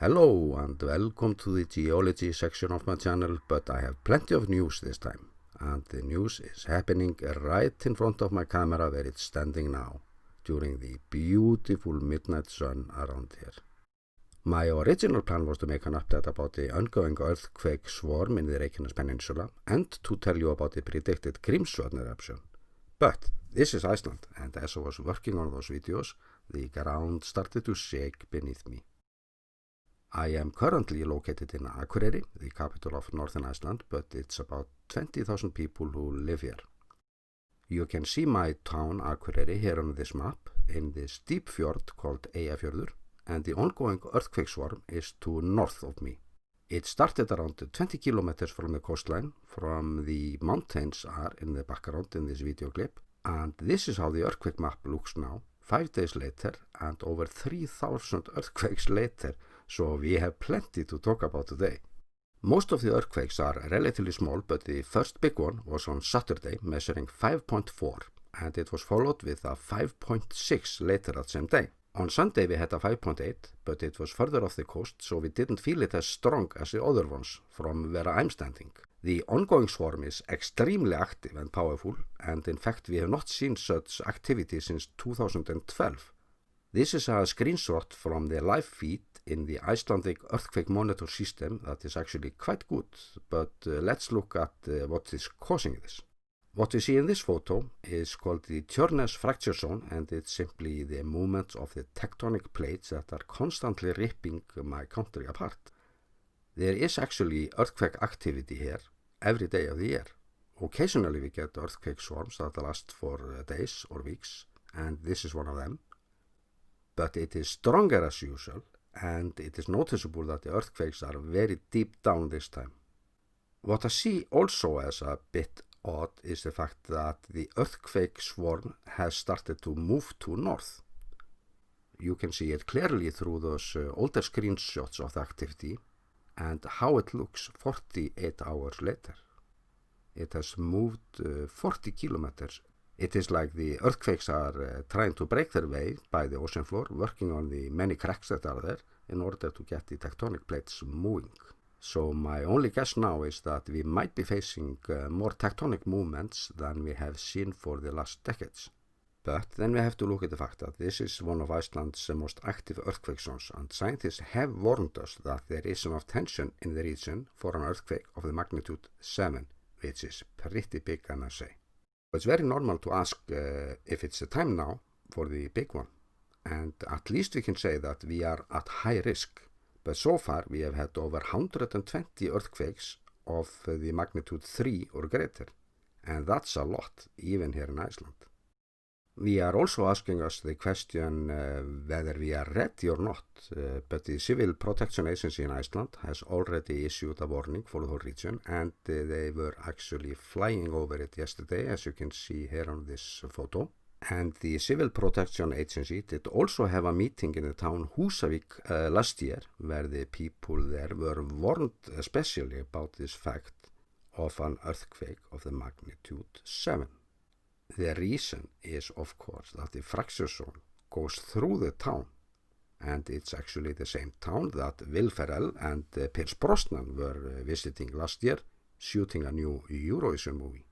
Hello and welcome to the geology section of my channel, but I have plenty of news this time. And the news is happening right in front of my camera where it's standing now, during the beautiful midnight sun around here. My original plan was to make an update about the ongoing earthquake swarm in the Reykjanes Peninsula and to tell you about the predicted Grímsvötn eruption. But this is Iceland, and as I was working on those videos, the ground started to shake beneath me. I am currently located in Akureyri, the capital of Northern Iceland, but it's about 20,000 people who live here. You can see my town Akureyri here on this map in this deep fjord called Eyjafjörður, and the ongoing earthquake swarm is to north of me. It started around 20 kilometers from the coastline, from the mountains are in the background in this video clip, and this is how the earthquake map looks now, 5 days later and over 3,000 earthquakes later, so we have plenty to talk about today. Most of the earthquakes are relatively small, but the first big one was on Saturday, measuring 5.4, and it was followed with a 5.6 later that same day. On Sunday we had a 5.8, but it was further off the coast, so we didn't feel it as strong as the other ones from where I'm standing. The ongoing swarm is extremely active and powerful, and in fact we have not seen such activity since 2012. This is a screenshot from the live feed in the Icelandic earthquake monitor system that is actually quite good, but let's look at what is causing this. What we see in this photo is called the Tjornes fracture zone, and it's simply the movements of the tectonic plates that are constantly ripping my country apart. There is actually earthquake activity here every day of the year. Occasionally we get earthquake swarms that last for days or weeks, and this is one of them. But it is stronger as usual, and it is noticeable that the earthquakes are very deep down this time. What I see also as a bit odd is the fact that the earthquake swarm has started to move to north. You can see it clearly through those older screenshots of the activity and how it looks 48 hours later. It has moved 40 kilometers. It is like the earthquakes are trying to break their way by the ocean floor, working on the many cracks that are there in order to get the tectonic plates moving. So my only guess now is that we might be facing more tectonic movements than we have seen for the last decades. But then we have to look at the fact that this is one of Iceland's most active earthquake zones, and scientists have warned us that there is enough tension in the region for an earthquake of the magnitude 7, which is pretty big, can I say. It's very normal to ask if it's the time now for the big one, and at least we can say that we are at high risk. But so far we have had over 120 earthquakes of the magnitude 3 or greater, and that's a lot, even here in Iceland. We are also asking us the question whether we are ready or not, but the Civil Protection Agency in Iceland has already issued a warning for the whole region, and they were actually flying over it yesterday, as you can see here on this photo. And the Civil Protection Agency did also have a meeting in the town Húsavík last year, where the people there were warned especially about this fact of an earthquake of the magnitude 7. The reason is, of course, that the fracture zone goes through the town, and it's actually the same town that Will Ferrell and Pierce Brosnan were visiting last year, shooting a new Eurovision movie.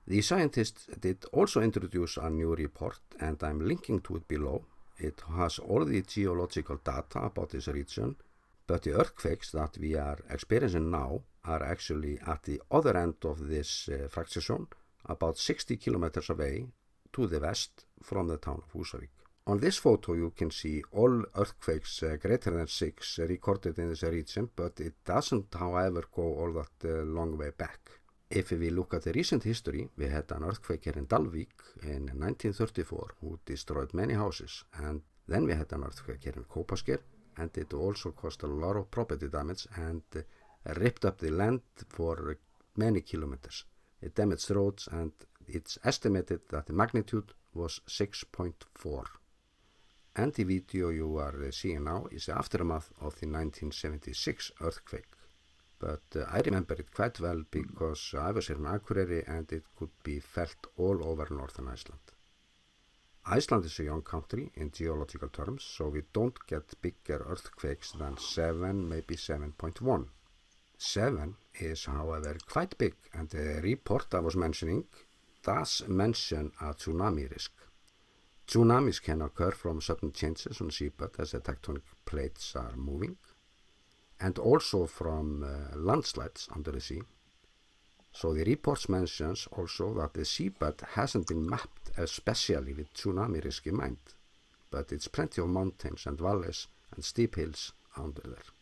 The scientists did also introduce a new report, and I'm linking to it below. It has all the geological data about this region, but the earthquakes that we are experiencing now are actually at the other end of this fracture zone, about 60 kilometers away to the west from the town of Húsavík. On this photo you can see all earthquakes greater than 6 recorded in this region, but it doesn't, however, go all that long way back. If we look at the recent history, we had an earthquake here in Dalvík in 1934 who destroyed many houses, and then we had an earthquake here in Kópasker, and it also caused a lot of property damage and ripped up the land for many kilometers. It damaged roads, and it's estimated that the magnitude was 6.4. And the video you are seeing now is the aftermath of the 1976 earthquake. But I remember it quite well because I was here in Akureyri and it could be felt all over northern Iceland. Iceland is a young country in geological terms, so we don't get bigger earthquakes than 7, maybe 7.1. 7 is, however, quite big, and the report I was mentioning does mention a tsunami risk. Tsunamis can occur from sudden changes on seabed as the tectonic plates are moving, and also from landslides under the sea. So the reports mentions also that the seabed hasn't been mapped especially with tsunami risk in mind, but it's plenty of mountains and valleys and steep hills under there.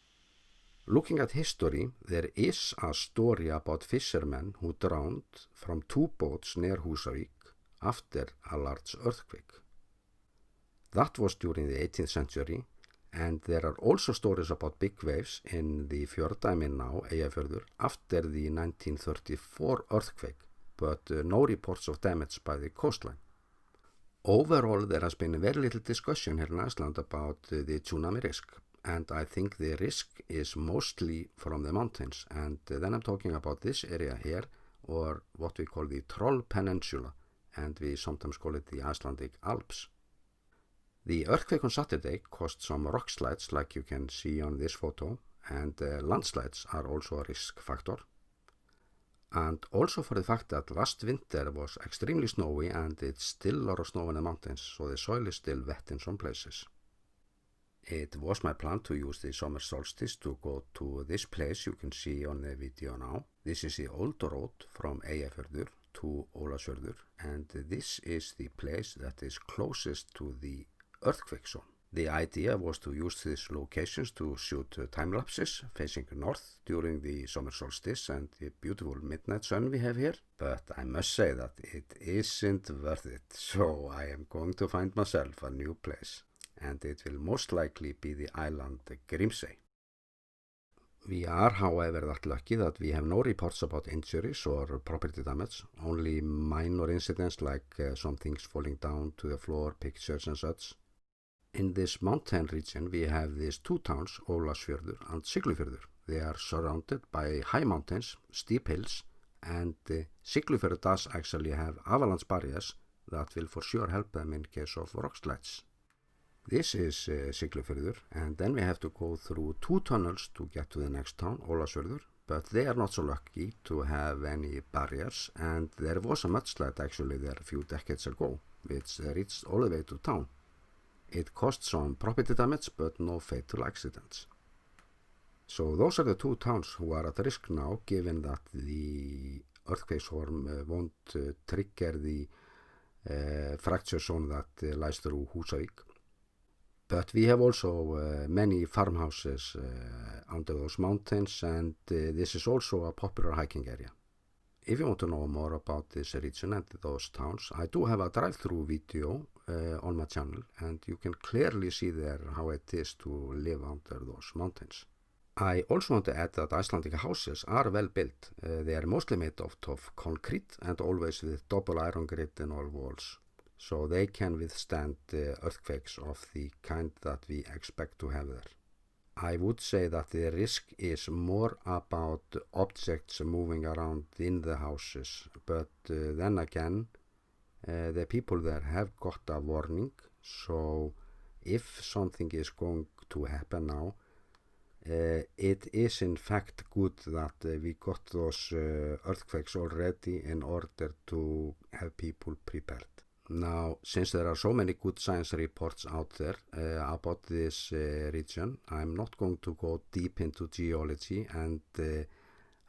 Looking at history, there is a story about fishermen who drowned from 2 boats near Húsavík after a large earthquake. That was during the 18th century, and there are also stories about big waves in the fjorddæmi now, Eyjafjörður, after the 1934 earthquake, but no reports of damage by the coastline. Overall, there has been very little discussion here in Iceland about the tsunami risk, and I think the risk is mostly from the mountains, and then I'm talking about this area here, or what we call the Troll Peninsula, and we sometimes call it the Icelandic Alps. The earthquake on Saturday caused some rock slides like you can see on this photo, and landslides are also a risk factor. And also for the fact that last winter was extremely snowy and it's still a lot of snow in the mountains, so the soil is still wet in some places. It was my plan to use the summer solstice to go to this place you can see on the video now. This is the old road from Eyjafjörður to Ólafsfjörður, and this is the place that is closest to the earthquake zone. The idea was to use these locations to shoot time lapses facing north during the summer solstice and the beautiful midnight sun we have here, but I must say that it isn't worth it, so I am going to find myself a new place, and it will most likely be the island Grímsey. We are, however, that lucky that we have no reports about injuries or property damage, only minor incidents like some things falling down to the floor, pictures and such. In this mountain region we have these 2 towns, Ólafsfjörður and Siglufjörður. They are surrounded by high mountains, steep hills, and Siglufjörður does actually have avalanche barriers that will for sure help them in case of rock slides. This is Siglufjörður, and then we have to go through 2 tunnels to get to the next town, Ólafsfjörður, but they are not so lucky to have any barriers, and there was a mudslide actually there a few decades ago, which reached all the way to town. It caused some property damage, but no fatal accidents. So those are the 2 towns who are at risk now, given that the earthquake swarm won't trigger the fracture zone that lies through Húsavík. But we have also many farmhouses under those mountains, and this is also a popular hiking area. If you want to know more about this region and those towns, I do have a drive-through video on my channel, and you can clearly see there how it is to live under those mountains. I also want to add that Icelandic houses are well built. They are mostly made of concrete and always with double iron grid in all walls, so they can withstand earthquakes of the kind that we expect to have there. I would say that the risk is more about objects moving around in the houses, but then again, the people there have got a warning, so if something is going to happen now, it is in fact good that we got those earthquakes already in order to have people prepared. Now, since there are so many good science reports out there about this region, I'm not going to go deep into geology, and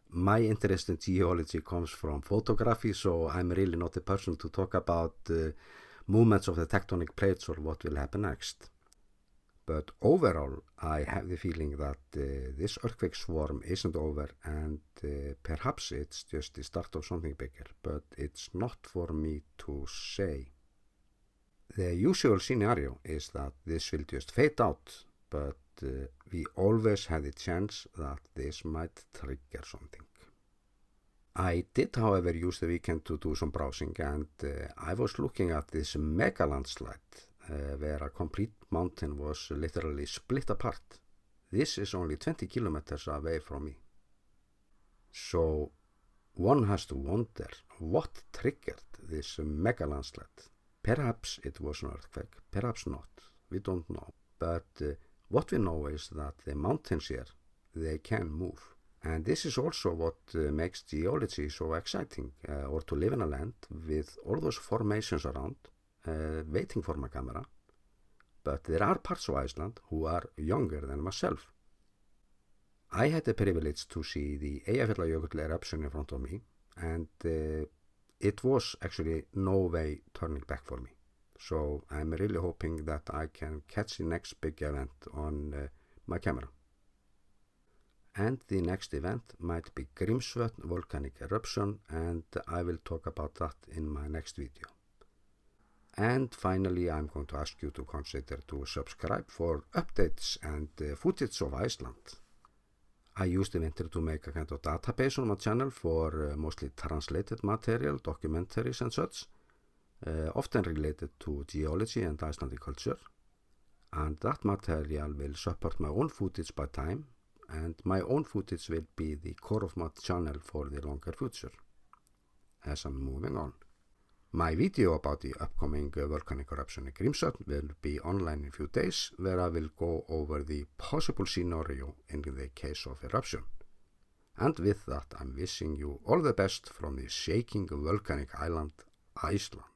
my interest in geology comes from photography, so I'm really not the person to talk about movements of the tectonic plates or what will happen next. But overall, I have the feeling that this earthquake swarm isn't over, and perhaps it's just the start of something bigger, but it's not for me to say. The usual scenario is that this will just fade out, but we always have the chance that this might trigger something. I did, however, use the weekend to do some browsing, and I was looking at this mega landslide where a complete mountain was literally split apart. This is only 20 kilometers away from me. So one has to wonder what triggered this mega landslide. Perhaps it was an earthquake, perhaps not, we don't know. But what we know is that the mountains here, they can move. And this is also what makes geology so exciting, or to live in a land with all those formations around, waiting for my camera. But there are parts of Iceland who are younger than myself. I had the privilege to see the Eyjafjallajökull eruption in front of me, and it was actually no way turning back for me. So I'm really hoping that I can catch the next big event on my camera. And the next event might be Grímsvötn volcanic eruption, and I will talk about that in my next video. And finally, I'm going to ask you to consider to subscribe for updates and footage of Iceland. I use the winter to make a kind of database on my channel for mostly translated material, documentaries and such, often related to geology and Icelandic culture. And that material will support my own footage by time, and my own footage will be the core of my channel for the longer future, as I'm moving on. My video about the upcoming volcanic eruption in Grímsvötn will be online in a few days, where I will go over the possible scenario in the case of eruption. And with that, I'm wishing you all the best from the shaking volcanic island, Iceland.